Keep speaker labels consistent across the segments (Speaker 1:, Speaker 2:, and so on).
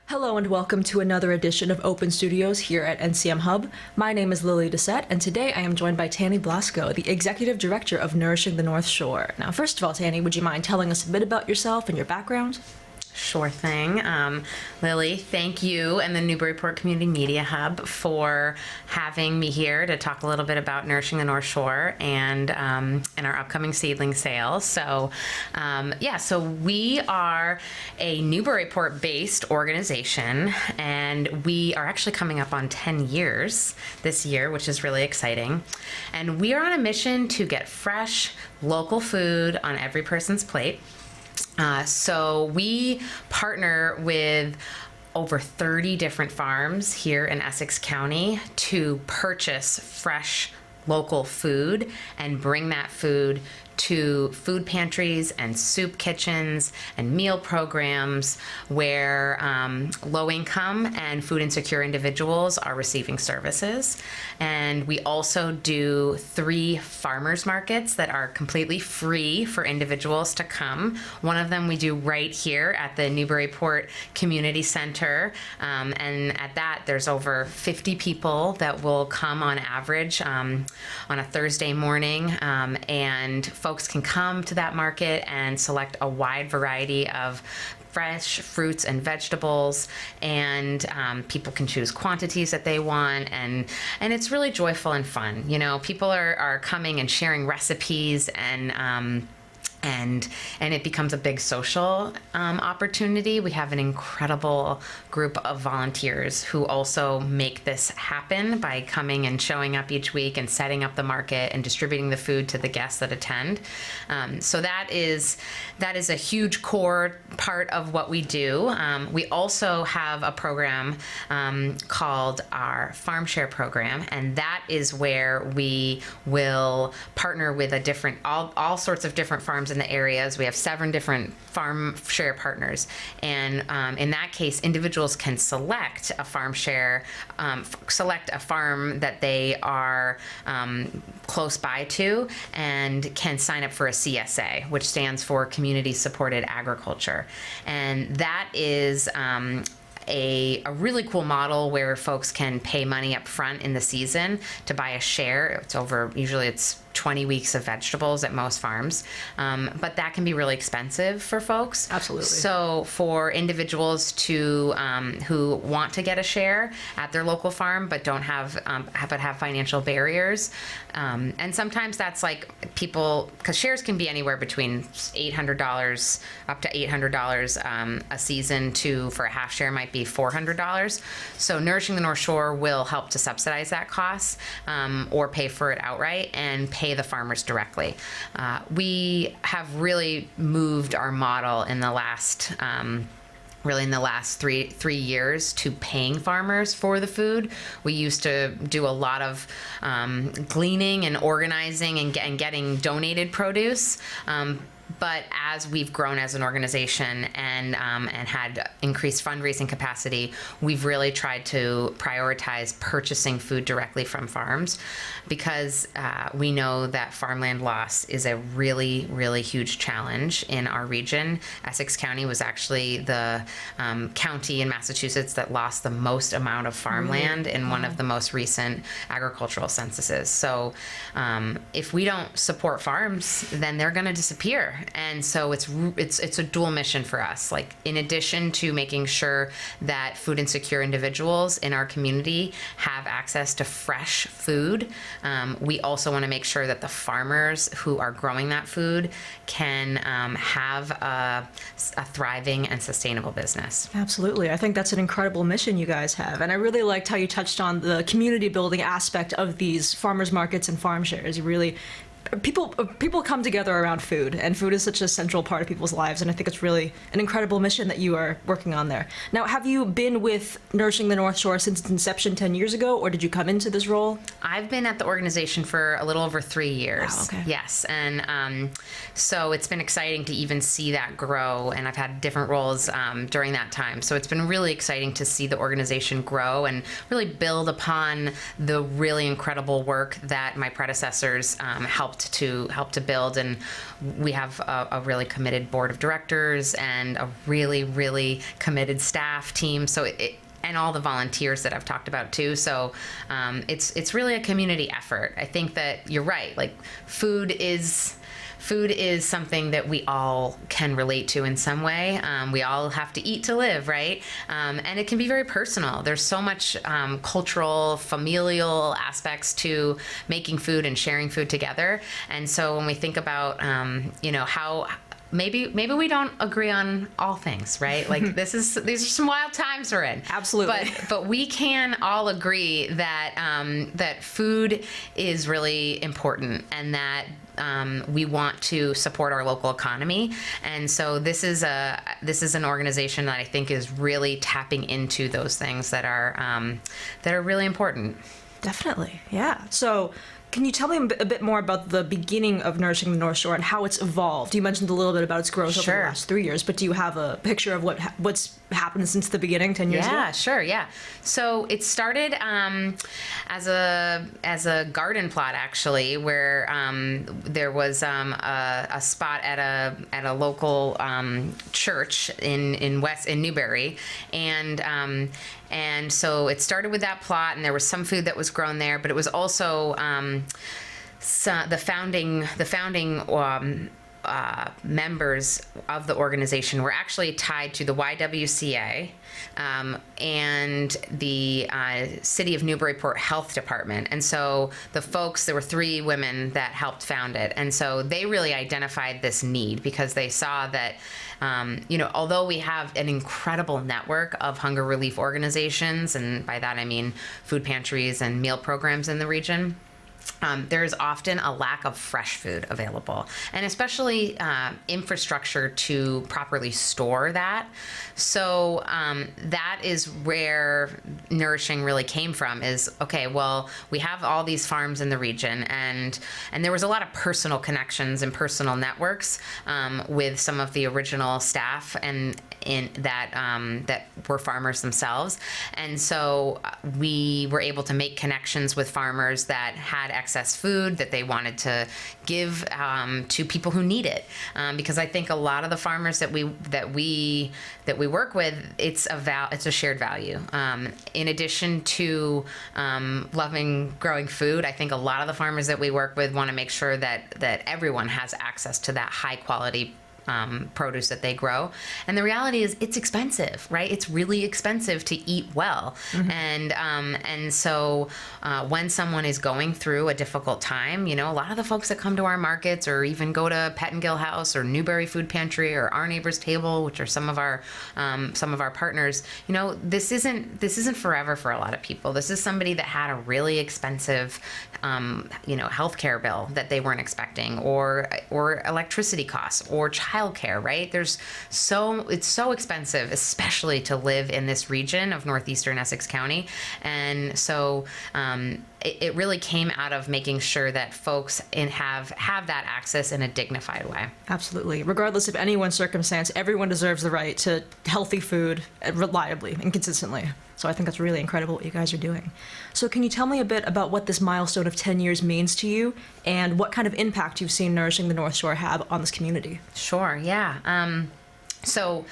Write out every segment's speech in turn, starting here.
Speaker 1: Hello and welcome to another edition of Open Studios here at NCM Hub. My name is Lilly Dissette, and today I am joined by Tany Blasko, the Executive Director of Nourishing the North Shore. Now, first of all, Tany, would you mind telling us a bit about yourself and your background?
Speaker 2: Sure thing. Lilly, thank you and the Newburyport Community Media Hub for having me here to talk a little bit about Nourishing the North Shore and our upcoming seedling sales. So we are a Newburyport-based organization, and we are actually coming up on 10 years this year, which is really exciting. And we are on a mission to get fresh, local food on every person's plate. So we partner with over 30 different farms here in Essex County to purchase fresh local food and bring that food to food pantries and soup kitchens and meal programs where low-income and food insecure individuals are receiving services. And we also do 3 farmers markets that are completely free for individuals to come. One of them we do right here at the Newburyport Community Center. And at that, there's over 50 people that will come on average on a Thursday morning. And folks can come to that market and select a wide variety of fresh fruits and vegetables, and people can choose quantities that they want, and it's really joyful and fun. You know, people are coming and sharing recipes, and it becomes a big social opportunity. We have an incredible group of volunteers who also make this happen by coming and showing up each week and setting up the market and distributing the food to the guests that attend. So that is a huge core part of what we do. We also have a program called our Farm Share program, and that is where we will partner with all sorts of different farms in the areas. We have 7 different farm share partners, and in that case, individuals can select a farm share, select a farm that they are close by to, and can sign up for a CSA, which stands for Community Supported Agriculture, and that is a really cool model where folks can pay money up front in the season to buy a share. Usually it's 20 weeks of vegetables at most farms, but that can be really expensive for folks.
Speaker 1: Absolutely.
Speaker 2: So for individuals who want to get a share at their local farm but don't have financial barriers, and sometimes that's like people, because shares can be anywhere between $800 up to $800 a season for a half share might be $400. So Nourishing the North Shore will help to subsidize that cost, or pay for it outright and pay the farmers directly. We have really moved our model in the last three years to paying farmers for the food. We used to do a lot of gleaning and organizing and getting donated produce. But as we've grown as an organization and had increased fundraising capacity, we've really tried to prioritize purchasing food directly from farms, because we know that farmland loss is a really, really huge challenge in our region. Essex County was actually the county in Massachusetts that lost the most amount of farmland in one of the most recent agricultural censuses. So if we don't support farms, then they're going to disappear. And so it's a dual mission for us. Like, in addition to making sure that food insecure individuals in our community have access to fresh food, we also want to make sure that the farmers who are growing that food can have a thriving and sustainable business.
Speaker 1: Absolutely. I think that's an incredible mission you guys have. And I really liked how you touched on the community building aspect of these farmers markets and farm shares. People come together around food, and food is such a central part of people's lives, and I think it's really an incredible mission that you are working on there. Now, have you been with Nourishing the North Shore since its inception 10 years ago, or did you come into this role?
Speaker 2: I've been at the organization for a little over 3 years.
Speaker 1: Wow, okay.
Speaker 2: Yes, and so it's been exciting to even see that grow, and I've had different roles during that time. So it's been really exciting to see the organization grow and really build upon the really incredible work that my predecessors helped helped to build, and we have a really committed board of directors and a really committed staff team. So and all the volunteers that I've talked about too. So it's really a community effort. I think that you're right. Like food is something that we all can relate to in some way. We all have to eat to live, right? And it can be very personal. There's so much cultural, familial aspects to making food and sharing food together. And so when we think about, how maybe we don't agree on all things, right? Like these are some wild times we're in.
Speaker 1: Absolutely.
Speaker 2: But we can all agree that that food is really important, and that we want to support our local economy. And so this is an organization that I think is really tapping into those things that are really important.
Speaker 1: Definitely, yeah. So can you tell me a bit more about the beginning of Nourishing the North Shore and how it's evolved? You mentioned a little bit about its growth over the last 3 years, but do you have a picture of what's happened since the beginning 10 years ago?
Speaker 2: Yeah, sure, yeah. So it started as a garden plot, actually, where there was a spot at a local church in Newbury, and so it started with that plot, and there was some food that was grown there, but it was also the founding members of the organization were actually tied to the YWCA and the City of Newburyport Health Department. And so there were 3 women that helped found it. And so they really identified this need because they saw that, although we have an incredible network of hunger relief organizations, and by that I mean food pantries and meal programs in the region, there's often a lack of fresh food available, and especially infrastructure to properly store that. So that is where Nourishing really came from, is, okay, well, we have all these farms in the region, and there was a lot of personal connections and personal networks with some of the original staff and that were farmers themselves. And so we were able to make connections with farmers that had excess food that they wanted to give to people who need it, because I think a lot of the farmers that we work with, it's a shared value. In addition to loving growing food, I think a lot of the farmers that we work with want to make sure that everyone has access to that high quality produce that they grow. And the reality is it's expensive, right? It's really expensive to eat well. Mm-hmm. And so when someone is going through a difficult time, a lot of the folks that come to our markets, or even go to Pet and Gill House or Newbury Food Pantry or Our Neighbor's Table, which are some of our partners, this isn't forever for a lot of people. This is somebody that had a really expensive healthcare bill that they weren't expecting, or electricity costs, or childcare, right? It's so expensive, especially to live in this region of northeastern Essex County. And so it really came out of making sure that folks have that access in a dignified way.
Speaker 1: Absolutely. Regardless of anyone's circumstance, everyone deserves the right to healthy food reliably and consistently. So I think that's really incredible what you guys are doing. So can you tell me a bit about what this milestone of 10 years means to you, and what kind of impact you've seen Nourishing the North Shore have on this community? Sure,
Speaker 2: yeah. So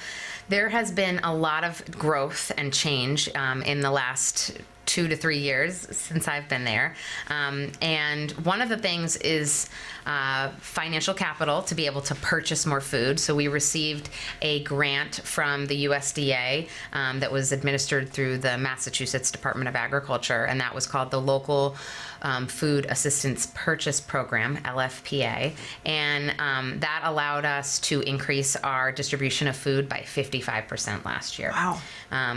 Speaker 2: there has been a lot of growth and change in the last 2 to 3 years since I've been there. And one of the things is financial capital to be able to purchase more food. So we received a grant from the USDA that was administered through the Massachusetts Department of Agriculture, and that was called the Local Food Assistance Purchase Program, LFPA. And that allowed us to increase our distribution of food by 55% last year.
Speaker 1: Wow.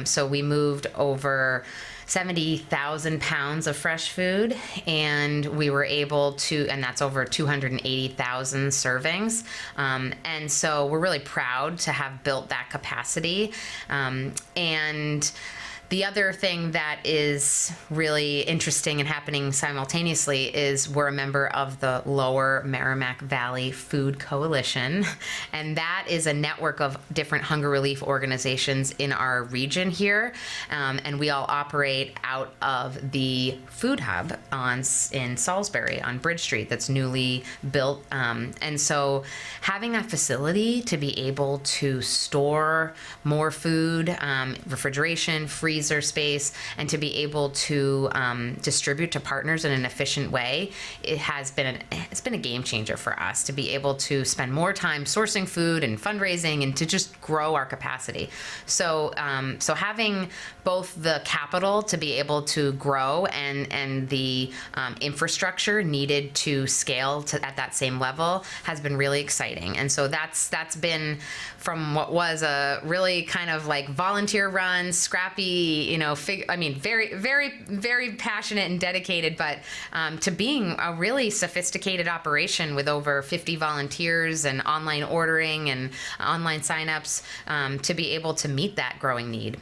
Speaker 2: So we moved over 70,000 pounds of fresh food, and we were able to, and that's over 280,000 servings. And so we're really proud to have built that capacity. And The other thing that is really interesting and happening simultaneously is we're a member of the Lower Merrimack Valley Food Coalition, and that is a network of different hunger relief organizations in our region here, and we all operate out of the Food Hub in Salisbury on Bridge Street that's newly built, and so having that facility to be able to store more food, refrigeration, freezer space, and to be able to distribute to partners in an efficient way, it's been a game changer for us to be able to spend more time sourcing food and fundraising and to just grow our capacity. So having both the capital to be able to grow and the infrastructure needed to scale at that same level has been really exciting. And so that's been from what was a really kind of like volunteer run, scrappy, very, very, very passionate and dedicated, but to being a really sophisticated operation with over 50 volunteers and online ordering and online signups, to be able to meet that growing need.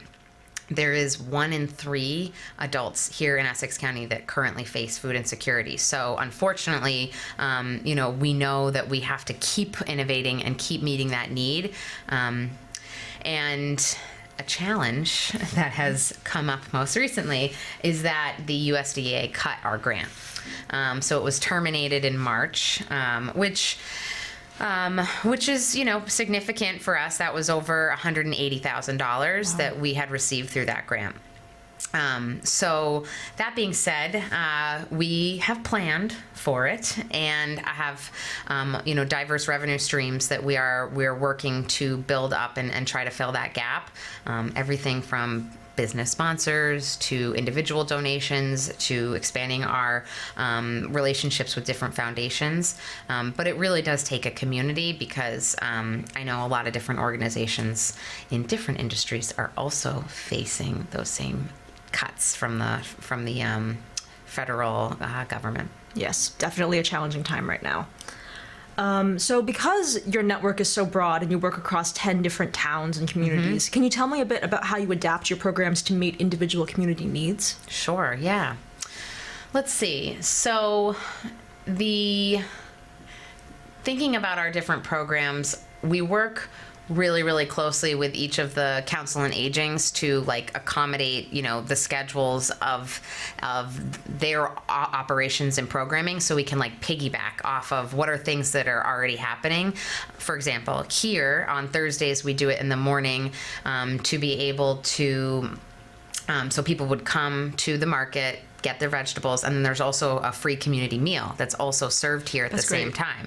Speaker 2: There is 1 in 3 adults here in Essex County that currently face food insecurity. So unfortunately, we know that we have to keep innovating and keep meeting that need. And a challenge that has come up most recently is that the USDA cut our grant. So it was terminated in March, which is, significant for us. That was over $180,000 that we had received through that grant. So that being said, we have planned for it, and I have, diverse revenue streams that we're working to build up and try to fill that gap. Everything from business sponsors to individual donations to expanding our relationships with different foundations. But it really does take a community, because I know a lot of different organizations in different industries are also facing those same cuts from the federal government.
Speaker 1: Yes, definitely a challenging time right now. So because your network is so broad and you work across 10 different towns and communities, can you tell me a bit about how you adapt your programs to meet individual community needs?
Speaker 2: Sure, yeah. Let's see. So thinking about our different programs, we work really, really closely with each of the council on agings to accommodate, the schedules of their operations and programming, so we can piggyback off of what are things that are already happening. For example, here on Thursdays, we do it in the morning to be able to, so people would come to the market, get their vegetables, and then there's also a free community meal that's also served here at the same time.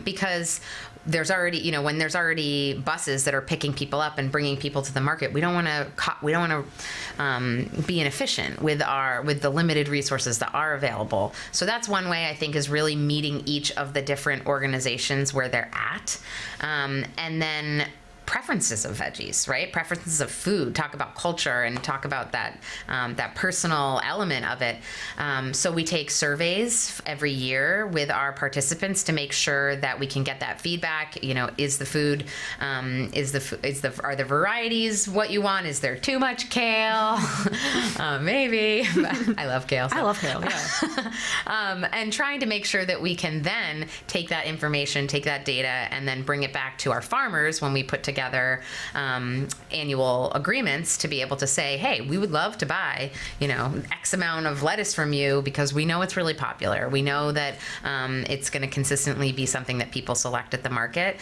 Speaker 2: Because there's already, when there's already buses that are picking people up and bringing people to the market, we don't want to be inefficient with the limited resources that are available. So that's one way I think is really meeting each of the different organizations where they're at, and then preferences of veggies, right? Preferences of food, talk about culture and talk about that personal element of it. So we take surveys every year with our participants to make sure that we can get that feedback. Is the food, are the varieties what you want? Is there too much kale? Maybe. I love kale. So.
Speaker 1: I love kale, yeah.
Speaker 2: And trying to make sure that we can then take that information, take that data, and then bring it back to our farmers when we put together annual agreements to be able to say, hey, we would love to buy, X amount of lettuce from you because we know it's really popular. We know that it's going to consistently be something that people select at the market.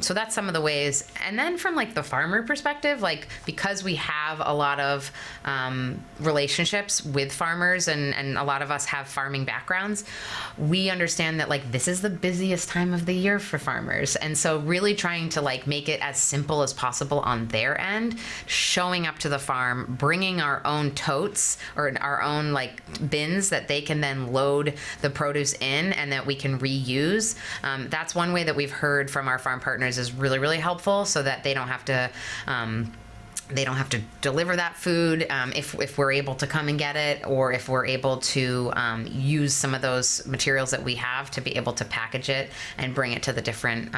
Speaker 2: So that's some of the ways. And then from the farmer perspective, because we have a lot of relationships with farmers and a lot of us have farming backgrounds, we understand that this is the busiest time of the year for farmers. And so really trying to make it as simple as possible on their end, showing up to the farm, bringing our own totes or our own bins that they can then load the produce in and that we can reuse. That's one way that we've heard from our farm partners is really, really helpful, so that they don't have to They don't have to deliver that food if we're able to come and get it, or if we're able to use some of those materials that we have to be able to package it and bring it to the different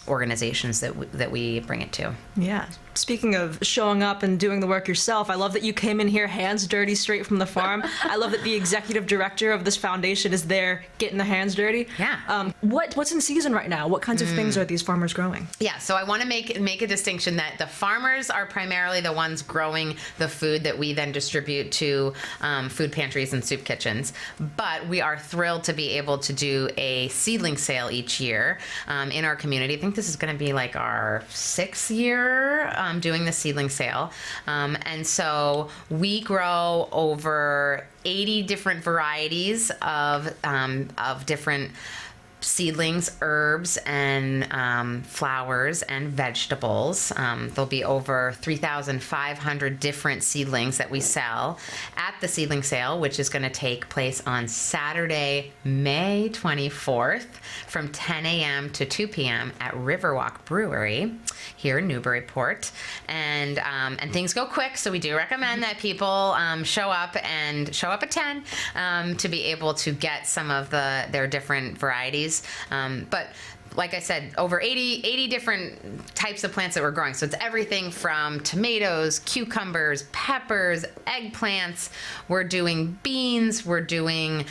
Speaker 2: organizations that we bring it to.
Speaker 1: Yeah. Speaking of showing up and doing the work yourself, I love that you came in here hands dirty straight from the farm. I love that the executive director of this foundation is there getting their hands dirty.
Speaker 2: Yeah.
Speaker 1: What's in season right now? What kinds of things are these farmers growing?
Speaker 2: Yeah, so I want to make a distinction that the farmers are primarily the ones growing the food that we then distribute to food pantries and soup kitchens. But we are thrilled to be able to do a seedling sale each year in our community. I think this is going to be like our 6th year doing the seedling sale. And so we grow over 80 different varieties of different seedlings, herbs, and flowers and vegetables. There'll be over 3,500 different seedlings that we sell at the seedling sale, which is going to take place on Saturday, May 24th from 10 a.m. to 2 p.m. at Riverwalk Brewery here in Newburyport. And things go quick, so we do recommend that people show up at 10 to be able to get some of their different varieties. But like I said, over 80 different types of plants that we're growing. So it's everything from tomatoes, cucumbers, peppers, eggplants. We're doing beans. We're doing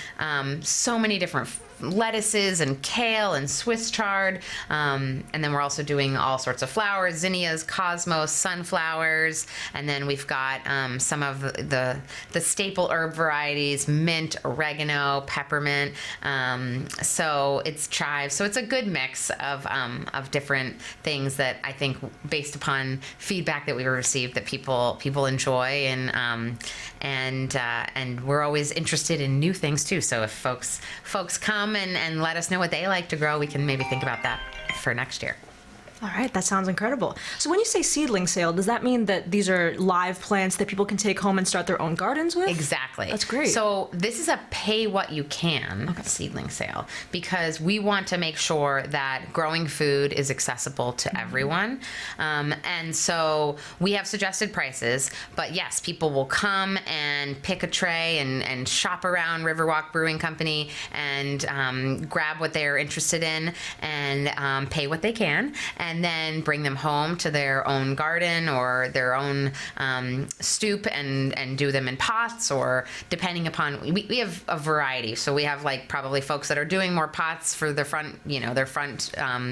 Speaker 2: so many different lettuces and kale and Swiss chard. And then we're also doing all sorts of flowers, zinnias, cosmos, sunflowers. And then we've got some of the staple herb varieties, mint, oregano, peppermint. So it's chives. So it's a good mix of different things that I think, based upon feedback that we received, that people enjoy, and we're always interested in new things too. So if folks come and let us know what they like to grow, we can maybe think about that for next year.
Speaker 1: All right, that sounds incredible. So when you say seedling sale, does that mean that these are live plants that people can take home and start their own gardens with?
Speaker 2: Exactly.
Speaker 1: That's great.
Speaker 2: So this is a pay what you can seedling sale, because we want to make sure that growing food is accessible to everyone. And so we have suggested prices, but yes, people will come and pick a tray and shop around Riverwalk Brewing Company and grab what they're interested in and pay what they can, and then bring them home to their own garden or their own stoop and do them in pots, or depending upon, we have a variety. So we have like probably folks that are doing more pots for their front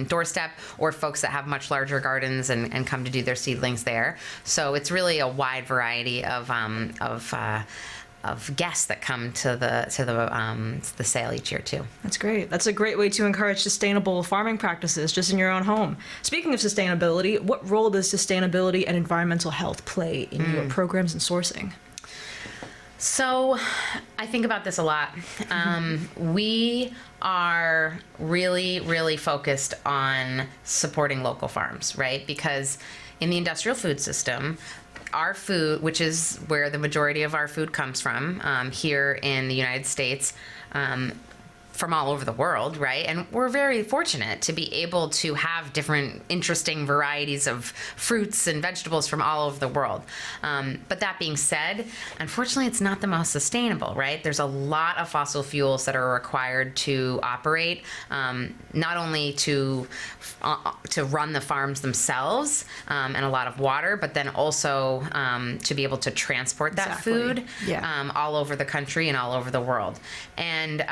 Speaker 2: doorstep, or folks that have much larger gardens and come to do their seedlings there. So it's really a wide variety of guests that come to the sale each year too.
Speaker 1: That's great. That's a great way to encourage sustainable farming practices just in your own home. Speaking of sustainability, what role does sustainability and environmental health play in your programs and sourcing?
Speaker 2: So I think about this a lot. We are really, really focused on supporting local farms, right? Because in the industrial food system, our food, which is where the majority of our food comes from here in the United States, from all over the world, right? And we're very fortunate to be able to have different interesting varieties of fruits and vegetables from all over the world. But that being said, unfortunately, it's not the most sustainable, right? There's a lot of fossil fuels that are required to operate, not only to run the farms themselves, and a lot of water, but then also to be able to transport that food all over the country and all over the world. And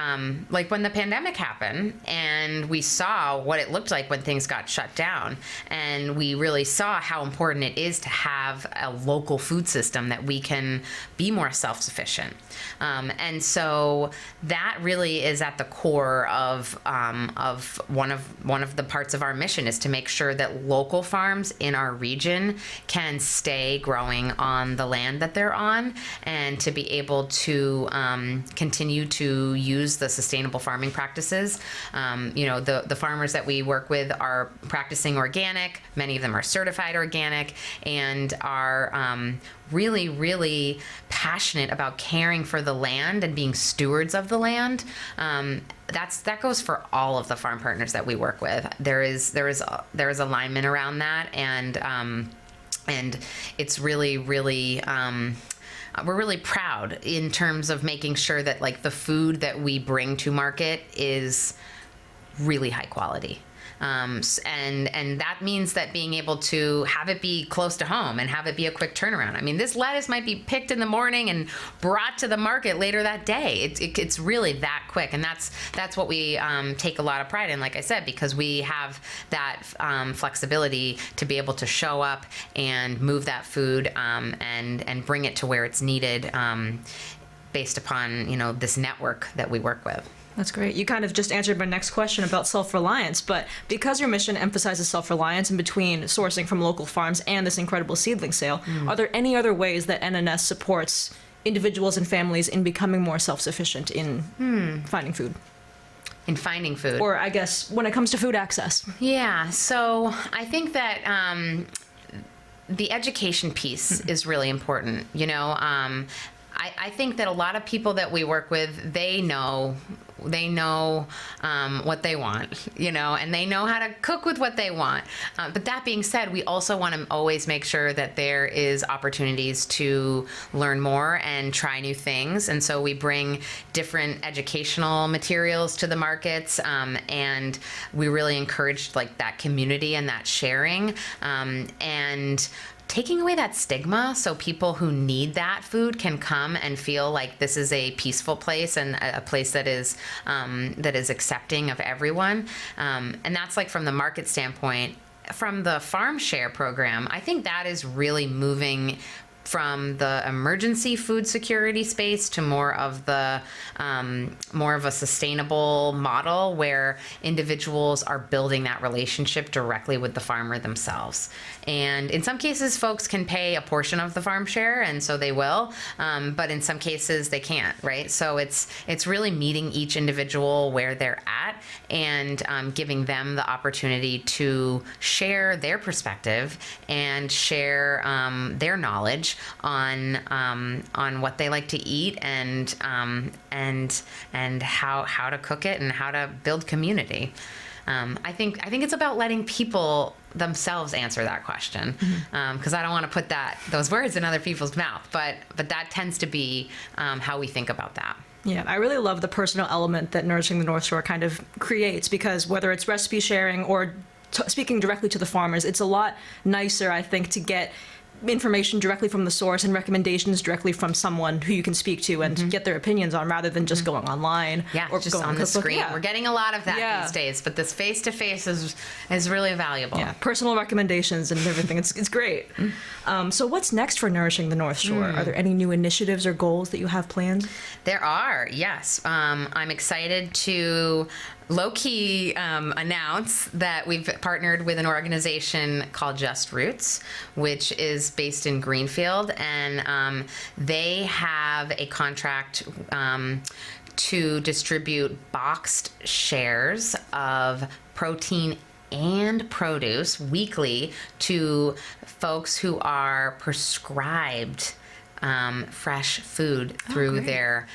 Speaker 2: like when the pandemic happened and we saw what it looked like when things got shut down, and we really saw how important it is to have a local food system that we can be more self-sufficient. And so that really is at the core of one of the parts of our mission, is to make sure that local farms in our region can stay growing on the land that they're on, and to be able to continue to use the sustainable farming practices. The farmers that we work with are practicing organic. Many of them are certified organic and are really, really passionate about caring for the land and being stewards of the land. That goes for all of the farm partners that we work with. There is alignment around that, and And it's really, really, we're really proud in terms of making sure that like the food that we bring to market is really high quality. And that means that being able to have it be close to home and have it be a quick turnaround. I mean, this lettuce might be picked in the morning and brought to the market later that day. It's really that quick, and that's what we take a lot of pride in. Like I said, because we have that flexibility to be able to show up and move that food and bring it to where it's needed, based upon this network that we work with.
Speaker 1: That's great. You kind of just answered my next question about self-reliance, but because your mission emphasizes self-reliance in between sourcing from local farms and this incredible seedling sale, are there any other ways that NNS supports individuals and families in becoming more self-sufficient in finding food?
Speaker 2: In finding food.
Speaker 1: Or I guess when it comes to food access.
Speaker 2: Yeah, so I think that the education piece is really important. I think that a lot of people that we work with, they know what they want, and they know how to cook with what they want. But that being said, we also want to always make sure that there is opportunities to learn more and try new things. And so we bring different educational materials to the markets, and we really encourage like that community and that sharing, and taking away that stigma so people who need that food can come and feel like this is a peaceful place and a place that is accepting of everyone. And that's like from the market standpoint. From the farm share program, I think that is really moving from the emergency food security space to more of a sustainable model where individuals are building that relationship directly with the farmer themselves. And in some cases, folks can pay a portion of the farm share, and so they will. But in some cases, they can't, right? So it's really meeting each individual where they're at and giving them the opportunity to share their perspective and share their knowledge on what they like to eat and how to cook it and how to build community. I think it's about letting people themselves answer that question, because I don't want to put those words in other people's mouth, but that tends to be how we think about that.
Speaker 1: Yeah, I really love the personal element that Nourishing the North Shore kind of creates, because whether it's recipe sharing or speaking directly to the farmers, it's a lot nicer, I think, to get information directly from the source and recommendations directly from someone who you can speak to and get their opinions on, rather than just going online
Speaker 2: or just going on the screen.
Speaker 1: Yeah.
Speaker 2: We're getting a lot of that these days, but this face-to-face is really valuable.
Speaker 1: Yeah, personal recommendations and everything. It's great. So what's next for Nourishing the North Shore? Are there any new initiatives or goals that you have planned?
Speaker 2: There are, yes. I'm excited to low-key announce that we've partnered with an organization called Just Roots, which is based in Greenfield, and they have a contract to distribute boxed shares of protein and produce weekly to folks who are prescribed fresh food through their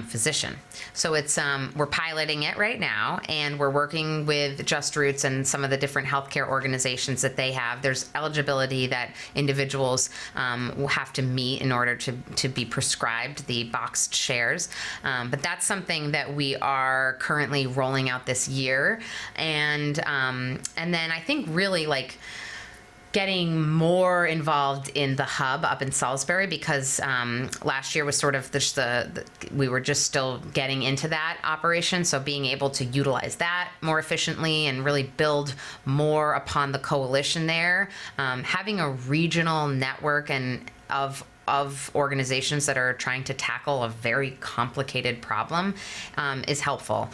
Speaker 2: physician. So it's we're piloting it right now, and we're working with Just Roots and some of the different healthcare organizations that they have. There's eligibility that individuals will have to meet in order to be prescribed the boxed shares. But that's something that we are currently rolling out this year, and then I think really like getting more involved in the hub up in Salisbury, because last year was sort of we were just still getting into that operation. So being able to utilize that more efficiently and really build more upon the coalition there, having a regional network and of organizations that are trying to tackle a very complicated problem is helpful.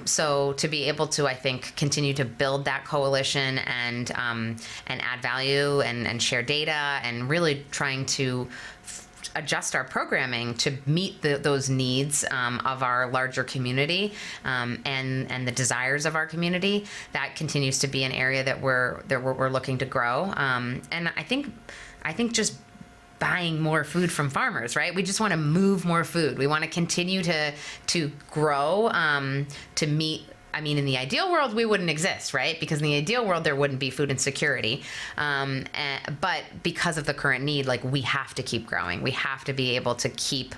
Speaker 2: So to be able to, I think, continue to build that coalition and add value and share data, and really trying to adjust our programming to meet those needs of our larger community, and the desires of our community, that continues to be an area that we're looking to grow. And I think just buying more food from farmers, right? We just want to move more food. We want to continue to grow to meet I mean, in the ideal world, we wouldn't exist, right? Because in the ideal world, there wouldn't be food insecurity. But because of the current need, like, we have to keep growing. We have to be able to keep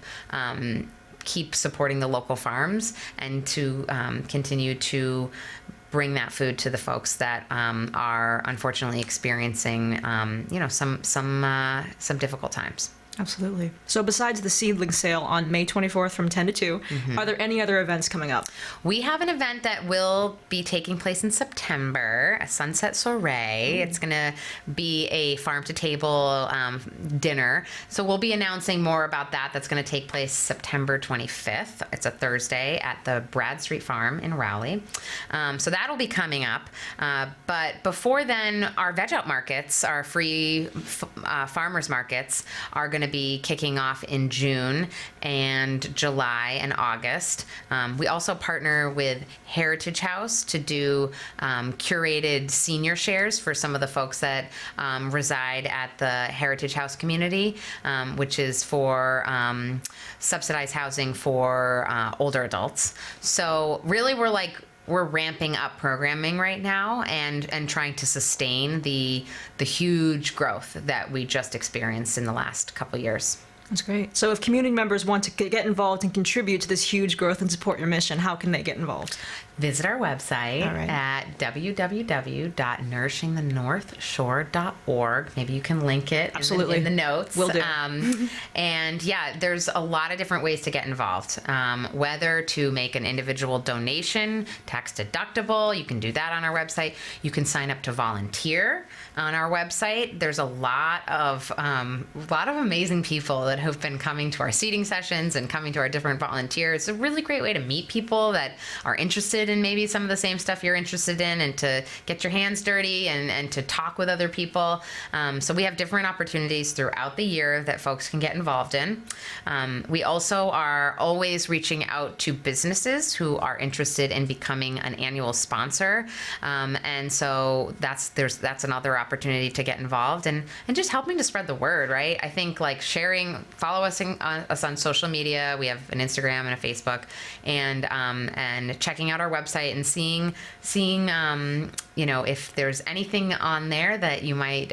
Speaker 2: supporting the local farms and to continue to bring that food to the folks that are unfortunately experiencing, some difficult times.
Speaker 1: Absolutely. So besides the seedling sale on May 24th from 10 to 2, are there any other events coming up?
Speaker 2: We have an event that will be taking place in September, a sunset soiree. It's going to be a farm-to-table dinner. So we'll be announcing more about that. That's going to take place September 25th. It's a Thursday at the Bradstreet Farm in Rowley. So that'll be coming up. But before then, our veg out markets, our free farmers markets, are going to be kicking off in June and July and August. We also partner with Heritage House to do curated senior shares for some of the folks that reside at the Heritage House community, which is for subsidized housing for older adults. So really, we're ramping up programming right now and trying to sustain the huge growth that we just experienced in the last couple years.
Speaker 1: That's great. So if community members want to get involved and contribute to this huge growth and support your mission, how can they get involved?
Speaker 2: Visit our website at www.nourishingthenorthshore.org. Maybe you can link it in the notes.
Speaker 1: Will do.
Speaker 2: And yeah, there's a lot of different ways to get involved. Whether to make an individual donation, tax deductible, you can do that on our website. You can sign up to volunteer on our website. There's a lot of amazing people that have been coming to our seating sessions and coming to our different volunteers. It's a really great way to meet people that are interested in maybe some of the same stuff you're interested in, and to get your hands dirty and to talk with other people. So we have different opportunities throughout the year that folks can get involved in. We also are always reaching out to businesses who are interested in becoming an annual sponsor. And so that's another opportunity to get involved and just helping to spread the word, right? I think like follow us on social media. We have an Instagram and a Facebook, and checking out our website and seeing if there's anything on there that you might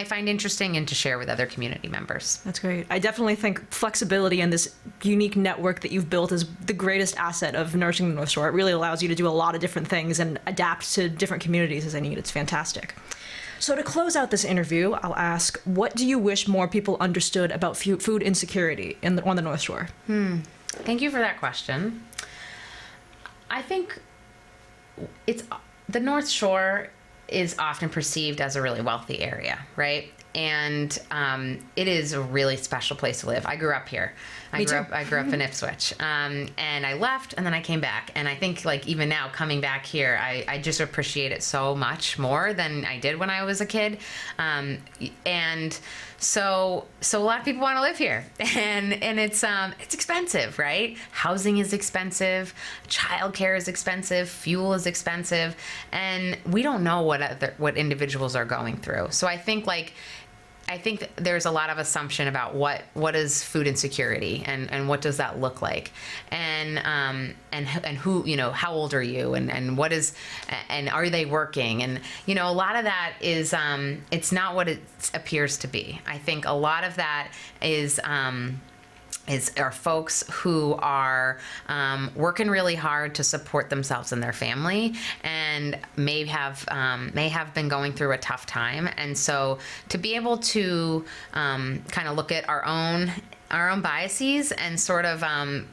Speaker 2: find interesting and to share with other community members.
Speaker 1: That's great. I definitely think flexibility and this unique network that you've built is the greatest asset of Nourishing the North Shore. It really allows you to do a lot of different things and adapt to different communities as they need. It's fantastic. So to close out this interview, I'll ask, what do you wish more people understood about food insecurity on the North Shore?
Speaker 2: Thank you for that question. I think the North Shore is often perceived as a really wealthy area, right? And it is a really special place to live. I grew up here. I grew up in Ipswich, and I left, and then I came back. And I think, like, even now coming back here, I just appreciate it so much more than I did when I was a kid. And so a lot of people want to live here, and it's expensive, right? Housing is expensive, childcare is expensive, fuel is expensive, and we don't know what individuals are going through. So I think there's a lot of assumption about what is food insecurity and what does that look like, and who, how old are you, and what is, and are they working, and a lot of that is it's not what it appears to be. I think a lot of that is folks who are working really hard to support themselves and their family, and may have been going through a tough time. And so to be able to kind of look at our own biases and sort of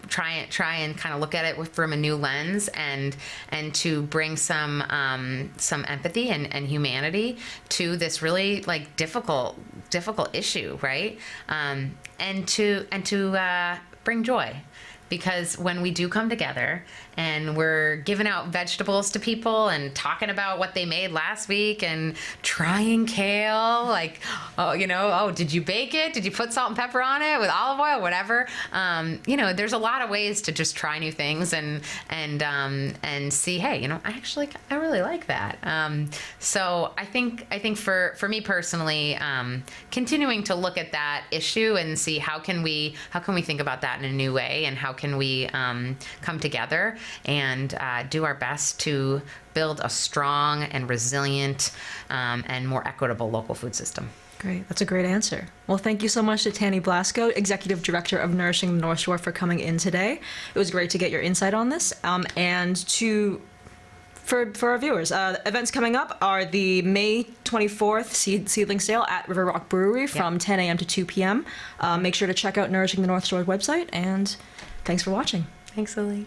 Speaker 2: try and kind of look at it from a new lens, and to bring some empathy and humanity to this really like difficult issue, right? And to bring joy. Because when we do come together and we're giving out vegetables to people and talking about what they made last week and trying kale, like, did you bake it? Did you put salt and pepper on it with olive oil, whatever? There's a lot of ways to just try new things and see, hey, I really like that. So I think for me personally, continuing to look at that issue and see how can we think about that in a new way, and how can we come together and do our best to build a strong and resilient and more equitable local food system.
Speaker 1: Great. That's a great answer. Well, thank you so much to Tany Blasko, Executive Director of Nourishing the North Shore, for coming in today. It was great to get your insight on this. For our viewers, events coming up are the May 24th seedling sale at Riverwalk Brewery from 10 a.m. to 2 p.m. Make sure to check out Nourishing the North Shore website, and thanks for watching.
Speaker 2: Thanks, Lily.